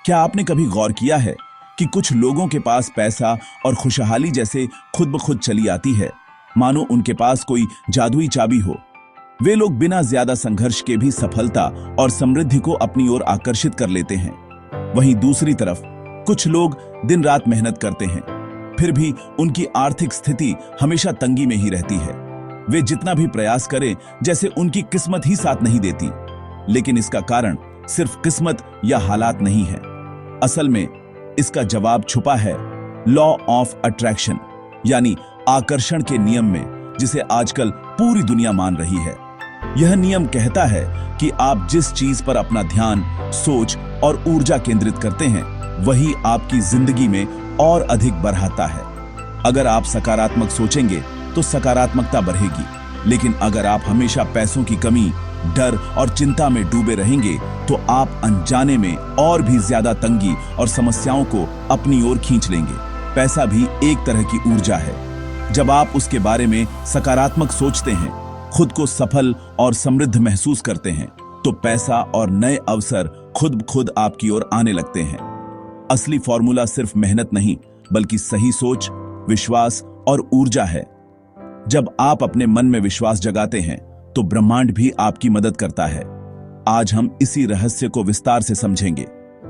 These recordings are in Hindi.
क्या आपने कभी गौर किया है कि कुछ लोगों के पास पैसा और खुशहाली जैसे खुद ब खुद चली आती है, मानो उनके पास कोई जादुई चाबी हो। वे लोग बिना ज्यादा संघर्ष के भी सफलता और समृद्धि को अपनी ओर आकर्षित कर लेते हैं। वहीं दूसरी तरफ कुछ लोग दिन रात मेहनत करते हैं, फिर भी उनकी आर्थिक स्थिति हमेशा तंगी में ही रहती है। वे जितना भी प्रयास करें, जैसे उनकी किस्मत ही साथ नहीं देती। लेकिन इसका कारण सिर्फ किस्मत या हालात नहीं है। असल में इसका जवाब छुपा है लॉ ऑफ अट्रैक्शन, यानी आकर्षण के नियम में, जिसे आजकल पूरी दुनिया मान रही है। यह नियम कहता है कि आप जिस चीज पर अपना ध्यान, सोच और ऊर्जा केंद्रित करते हैं, वही आपकी जिंदगी में और अधिक बढ़ाता है। अगर आप सकारात्मक सोचेंगे तो सकारात्मकता बढ़ेगी, लेकिन अगर आप हमेशा पैसों की कमी, डर और चिंता में डूबे रहेंगे तो आप अनजाने में और भी ज्यादा तंगी और समस्याओं को अपनी ओर खींच लेंगे। पैसा भी एक तरह की ऊर्जा है। जब आप उसके बारे में सकारात्मक सोचते हैं, खुद को सफल और समृद्ध महसूस करते हैं, तो पैसा और नए अवसर खुद ब खुद आपकी ओर आने लगते हैं। असली फॉर्मूला सिर्फ मेहनत नहीं, बल्कि सही सोच, विश्वास और ऊर्जा है। जब आप अपने मन में विश्वास जगाते हैं, तो ब्रह्मांड भी आपकी मदद करता है। आज हम इसी रहस्य को विस्तार से समझेंगे,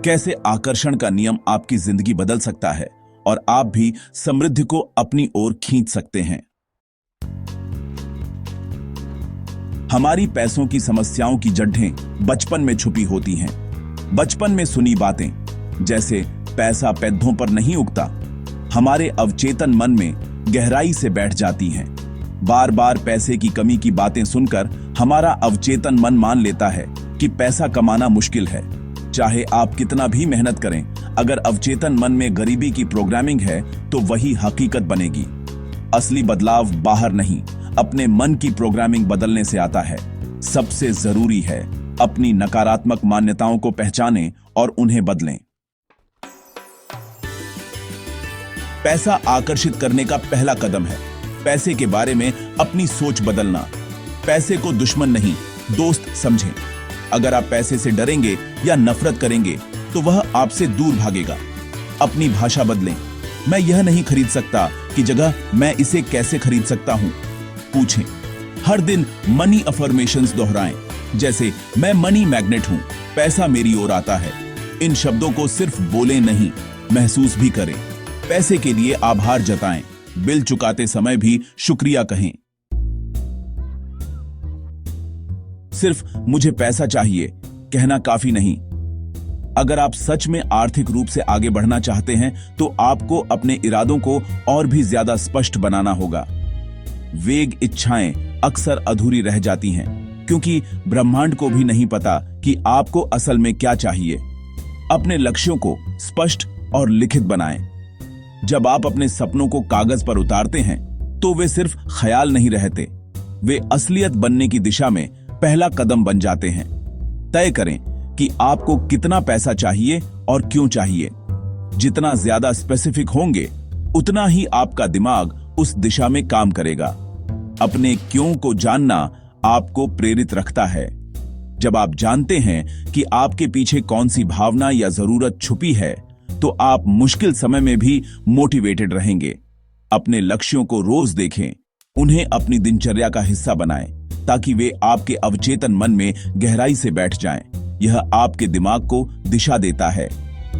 कैसे आकर्षण का नियम आपकी जिंदगी बदल सकता है और आप भी समृद्धि को अपनी ओर खींच सकते हैं। हमारी पैसों की समस्याओं की जड़ें बचपन में छुपी होती हैं। बचपन में सुनी बातें, जैसे पैसा पैदों पर नहीं उगता, हमारे अवचेतन मन में गहराई से बैठ जाती हैं। बार बार पैसे की कमी की बातें सुनकर हमारा अवचेतन मन मान लेता है कि पैसा कमाना मुश्किल है। चाहे आप कितना भी मेहनत करें, अगर अवचेतन मन में गरीबी की प्रोग्रामिंग है तो वही हकीकत बनेगी। असली बदलाव बाहर नहीं, अपने मन की प्रोग्रामिंग बदलने से आता है। सबसे जरूरी है अपनी नकारात्मक मान्यताओं को पहचानें और उन्हें बदलें। पैसा आकर्षित करने का पहला कदम है पैसे के बारे में अपनी सोच बदलना। पैसे को दुश्मन नहीं, दोस्त समझें। अगर आप पैसे से डरेंगे या नफरत करेंगे तो वह आपसे दूर भागेगा। अपनी भाषा बदलें। मैं यह नहीं खरीद सकता की जगह मैं इसे कैसे खरीद सकता हूं पूछें। हर दिन मनी अफर्मेशंस दोहराएं, जैसे मैं मनी मैग्नेट हूं, पैसा मेरी ओर आता है। इन शब्दों को सिर्फ बोलें नहीं, महसूस भी करें। पैसे के लिए आभार जताएं, बिल चुकाते समय भी शुक्रिया कहें। सिर्फ मुझे पैसा चाहिए कहना काफी नहीं। अगर आप सच में आर्थिक रूप से आगे बढ़ना चाहते हैं तो आपको अपने इरादों को और भी ज्यादा स्पष्ट बनाना होगा। वेग इच्छाएं अक्सर अधूरी रह जाती हैं, क्योंकि ब्रह्मांड को भी नहीं पता कि आपको असल में क्या चाहिए। अपने लक्ष्यों को स्पष्ट और लिखित बनाएं। जब आप अपने सपनों को कागज पर उतारते हैं तो वे सिर्फ ख्याल नहीं रहते, वे असलियत बनने की दिशा में पहला कदम बन जाते हैं। तय करें कि आपको कितना पैसा चाहिए और क्यों चाहिए। जितना ज्यादा स्पेसिफिक होंगे, उतना ही आपका दिमाग उस दिशा में काम करेगा। अपने क्यों को जानना आपको प्रेरित रखता है। जब आप जानते हैं कि आपके पीछे कौन सी भावना या जरूरत छुपी है, तो आप मुश्किल समय में भी मोटिवेटेड रहेंगे। अपने लक्ष्यों को रोज देखें, उन्हें अपनी दिनचर्या का हिस्सा बनाएं, ताकि वे आपके अवचेतन मन में गहराई से बैठ जाएं। यह आपके दिमाग को दिशा देता है।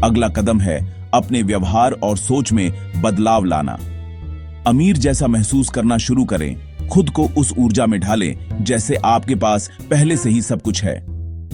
अगला कदम है अपने व्यवहार और सोच में बदलाव लाना। अमीर जैसा महसूस करना शुरू करें। खुद को उस ऊर्जा में ढालें जैसे आपके पास पहले से ही सब कुछ है।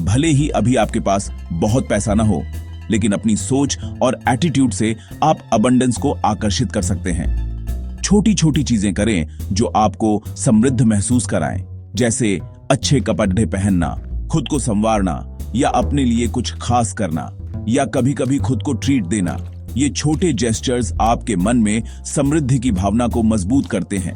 भले ही अभी आपके पास बहुत पैसा ना हो, लेकिन अपनी सोच और एटीट्यूड से आप अबंडेंस को आकर्षित कर सकते हैं। छोटी छोटी चीजें करें जो आपको समृद्ध महसूस कराएं, जैसे अच्छे कपड़े पहनना, खुद को संवारना या अपने लिए कुछ खास करना, या कभी कभी खुद को ट्रीट देना। ये छोटे जेस्चर्स आपके मन में समृद्धि की भावना को मजबूत करते हैं।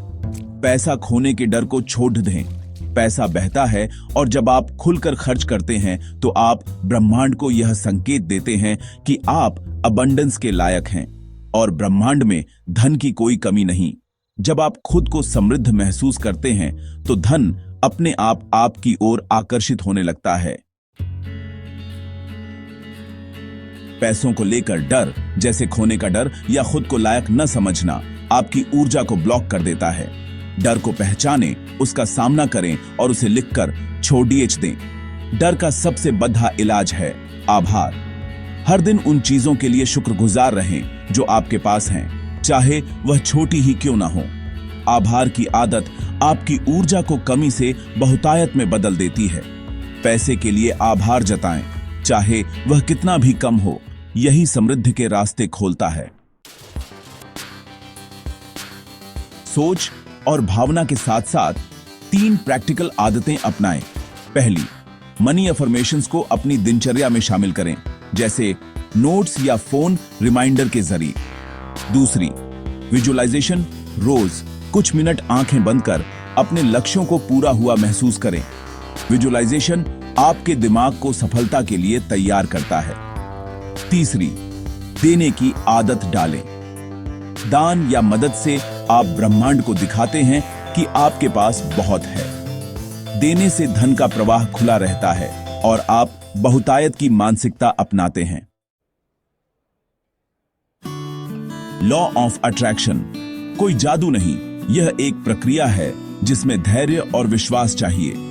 पैसा खोने के डर को छोड़ दें। पैसा बहता है और जब आप खुलकर खर्च करते हैं तो आप ब्रह्मांड को यह संकेत देते हैं कि आप अबंडेंस के लायक हैं और ब्रह्मांड में धन की कोई कमी नहीं। जब आप खुद को समृद्ध महसूस करते हैं तो धन अपने आप आपकी ओर आकर्षित होने लगता है। पैसों को लेकर डर, जैसे खोने का डर या खुद को लायक न समझना, आपकी ऊर्जा को ब्लॉक कर देता है। डर को पहचानें, उसका सामना करें और उसे लिखकर छोड़ दें। डर का सबसे बड़ा इलाज है आभार। हर दिन उन चीजों के लिए शुक्रगुजार रहें जो आपके पास हैं, चाहे वह छोटी ही क्यों ना हो। आभार की आदत आपकी ऊर्जा को कमी से बहुतायत में बदल देती है। पैसे के लिए आभार जताएं, चाहे वह कितना भी कम हो। यही समृद्धि के रास्ते खोलता है। सोच और भावना के साथ साथ 3 प्रैक्टिकल आदतें अपनाएं। पहली, मनी अफर्मेशंस को अपनी दिनचर्या में शामिल करें, जैसे नोट्स या फोन रिमाइंडर के जरिए। दूसरी, विजुअलाइजेशन, रोज कुछ मिनट आंखें बंद कर अपने लक्ष्यों को पूरा हुआ महसूस करें। विजुअलाइजेशन आपके दिमाग को सफलता के लिए तैयार करता है। तीसरी, देने की आदत डालें। दान या मदद से आप ब्रह्मांड को दिखाते हैं कि आपके पास बहुत है। देने से धन का प्रवाह खुला रहता है और आप बहुतायत की मानसिकता अपनाते हैं। लॉ ऑफ अट्रैक्शन कोई जादू नहीं, यह एक प्रक्रिया है जिसमें धैर्य और विश्वास चाहिए।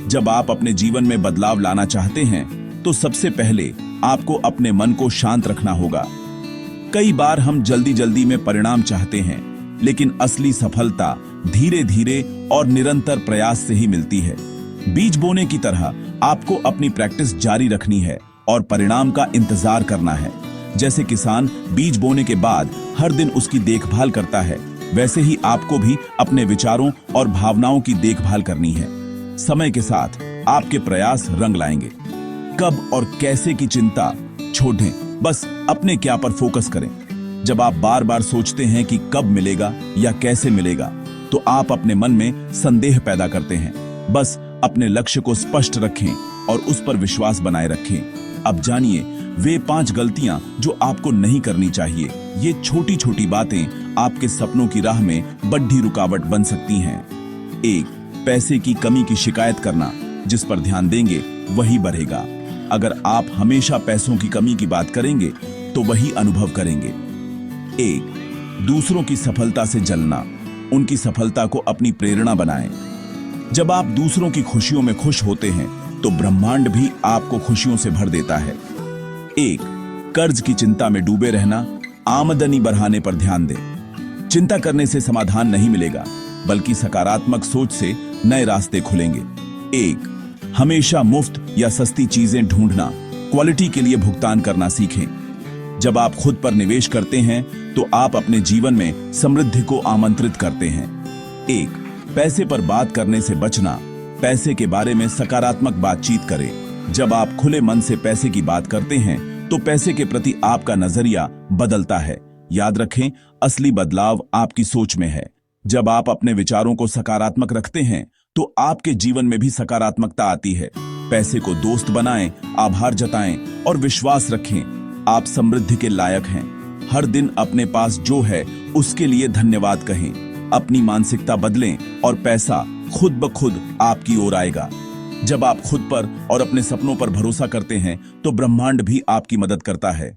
जब आप अपने जीवन में बदलाव लाना चाहते हैं तो सबसे पहले आपको अपने मन को शांत रखना होगा। कई बार हम जल्दी जल्दी में परिणाम चाहते हैं, लेकिन असली सफलता धीरे धीरे और निरंतर प्रयास से ही मिलती है। बीज बोने की तरह आपको अपनी प्रैक्टिस जारी रखनी है और परिणाम का इंतजार करना है। जैसे किसान बीज बोने के बाद हर दिन उसकी देखभाल करता है, वैसे ही आपको भी अपने विचारों और भावनाओं की देखभाल करनी है। समय के साथ आपके प्रयास रंग लाएंगे। कब और कैसे की चिंता छोड़ दें, बस अपने क्या पर फोकस करें। जब आप बार बार सोचते हैं कि कब मिलेगा या कैसे मिलेगा, तो आप अपने मन में संदेह पैदा करते हैं। बस अपने लक्ष्य को स्पष्ट रखें और उस पर विश्वास बनाए रखें। अब जानिए वे 5 गलतियां जो आपको नहीं करनी चाहिए। ये छोटी छोटी बातें आपके सपनों की राह में बड़ी रुकावट बन सकती हैं। 1, पैसे की कमी की शिकायत करना। जिस पर ध्यान देंगे वही बढ़ेगा। अगर आप हमेशा पैसों की कमी की बात करेंगे तो वही अनुभव करेंगे। 1, दूसरों की सफलता से जलना। उनकी सफलता को अपनी प्रेरणा बनाएं। जब आप दूसरों की खुशियों में खुश होते हैं तो ब्रह्मांड भी आपको खुशियों से भर देता है। 1, कर्ज की चिंता में डूबे रहना। आमदनी बढ़ाने पर ध्यान दें। चिंता करने से समाधान नहीं मिलेगा, बल्कि सकारात्मक सोच से नए रास्ते खुलेंगे। 1, हमेशा मुफ्त या सस्ती चीजें ढूंढना। क्वालिटी के लिए भुगतान करना सीखें। जब आप खुद पर निवेश करते हैं तो आप अपने जीवन में समृद्धि को आमंत्रित करते हैं। 1, पैसे पर बात करने से बचना। पैसे के बारे में सकारात्मक बातचीत करें। जब आप खुले मन से पैसे की बात करते हैं तो पैसे के प्रति आपका नजरिया बदलता है। याद रखें, असली बदलाव आपकी सोच में है। जब आप अपने विचारों को सकारात्मक रखते हैं तो आपके जीवन में भी सकारात्मकता आती है। पैसे को दोस्त बनाएं, आभार जताएं और विश्वास रखें। आप समृद्धि के लायक हैं। हर दिन अपने पास जो है उसके लिए धन्यवाद कहें। अपनी मानसिकता बदलें और पैसा खुद ब खुद आपकी ओर आएगा। जब आप खुद पर और अपने सपनों पर भरोसा करते हैं तो ब्रह्मांड भी आपकी मदद करता है।